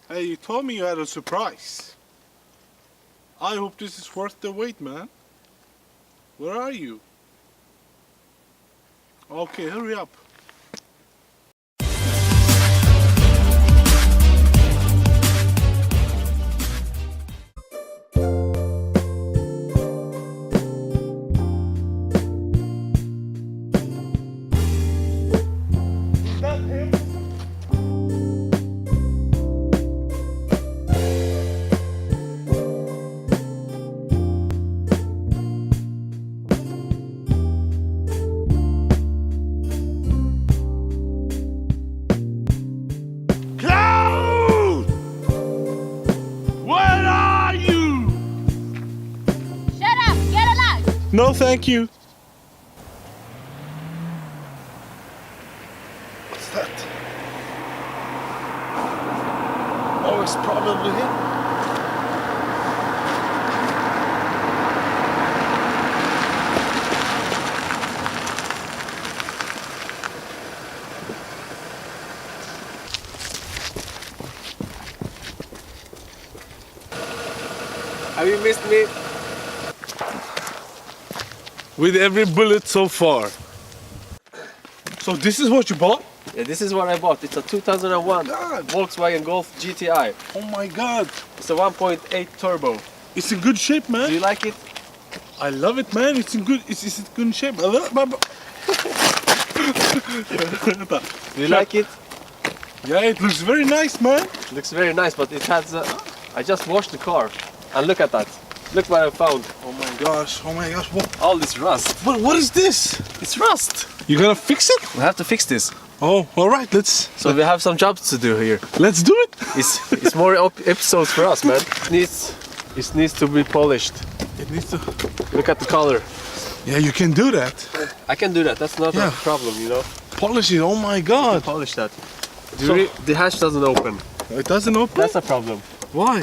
Hey, you told me you had a surprise. I hope this is worth the wait, man. Where are you? Okay, hurry up. Is that him? No, thank you. What's that? Oh, it's probably him. Have you missed me? With every bullet so far. So this is what you bought? Yeah, this is what I bought. It's a 2001 Volkswagen Golf GTI. Oh my god. It's a 1.8 turbo. It's in good shape, man. Do you like it? I love it, man. It's in good shape. Do you like it? Yeah, it looks very nice, man. It looks very nice, but it has I just washed the car. And look at that. Look what I found. Oh my gosh, what? All this rust. What is this? It's rust. You gonna fix it? We have to fix this. Oh, alright, let's... So we have some jobs to do here. Let's do it. It's more episodes for us, man. It needs to be polished. It needs to... Look at the color. Yeah, you can do that. I can do that. That's not a problem, you know. Polish it, oh my god. Polish that. The hatch doesn't open. It doesn't open? That's a problem. Why?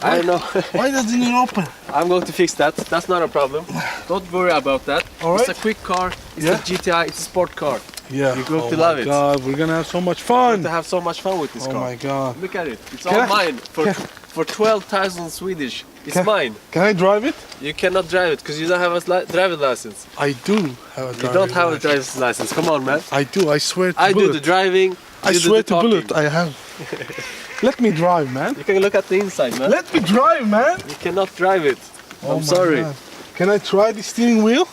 I don't know. Why doesn't it open? I'm going to fix that. That's not a problem. Don't worry about that. Alright. It's a quick car. It's a GTI. It's a sport car. Yeah. You're going to love it. Oh my god, we're gonna have so much We're fun. going to have so much fun with this car. Oh my god. Look at it. It's all mine. For 12,000 Swedish. It's mine. Can I drive it? You cannot drive it because you don't have a driving license. I do have a driving You don't have a driver's license. Come on, man. I do, I swear to I bullet. do the driving. I you swear do the to bullet, talking. I have. Let me drive, man. You can look at the inside, man. Let me drive, man. You cannot drive it. Oh I'm sorry. God. Can I try the steering wheel?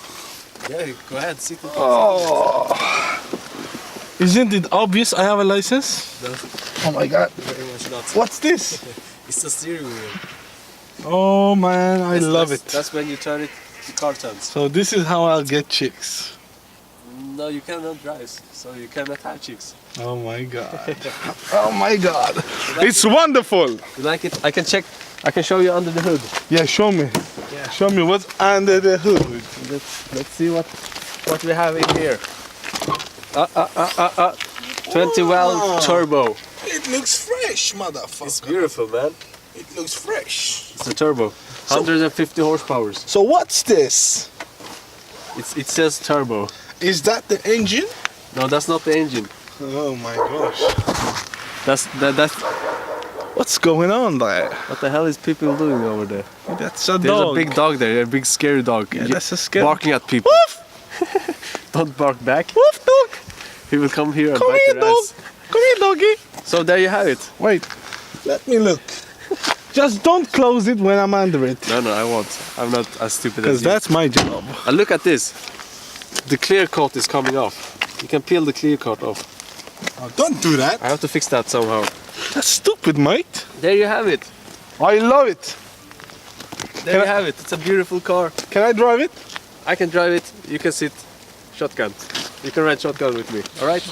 Yeah, go ahead. Sit in. Oh. Isn't it obvious I have a license? No. Oh my god. Very much not. What's this? It's the steering wheel. Oh man, I love it. That's when you turn it, the car turns. So this is how I'll get chicks. No, you cannot drive, so you cannot have chicks. Oh my god. Oh my god. It's wonderful. You like it? I can show you under the hood. Yeah, show me. Yeah. Show me what's under the hood. Let's see what we have in here. 20 well turbo. It looks fresh, motherfucker. It's beautiful, man. It looks fresh. It's a turbo. 150 horsepower. So what's this? It says turbo. Is that the engine? No, that's not the engine. Oh my gosh. That's What's going on there? what the hell is people doing over there? That's a There's dog. a big dog there, a big scary dog. Yeah, that's a scary. Barking at people. Woof! Don't bark back. Woof, dog! He will come here and Come bite here, your dog! ass. Come here, doggy! So there you have it. Wait, let me look. Just don't close it when I'm under it. No, I won't. I'm not as stupid as Because you. that's my job. And look at this. The clear coat is coming off. You can peel the clear coat off. Oh, don't do that. I have to fix that somehow. That's stupid, mate. There you have it. I love it. There you have it. It's a beautiful car. Can I drive it? I can drive it. You can sit shotgun. You can ride shotgun with me. All right?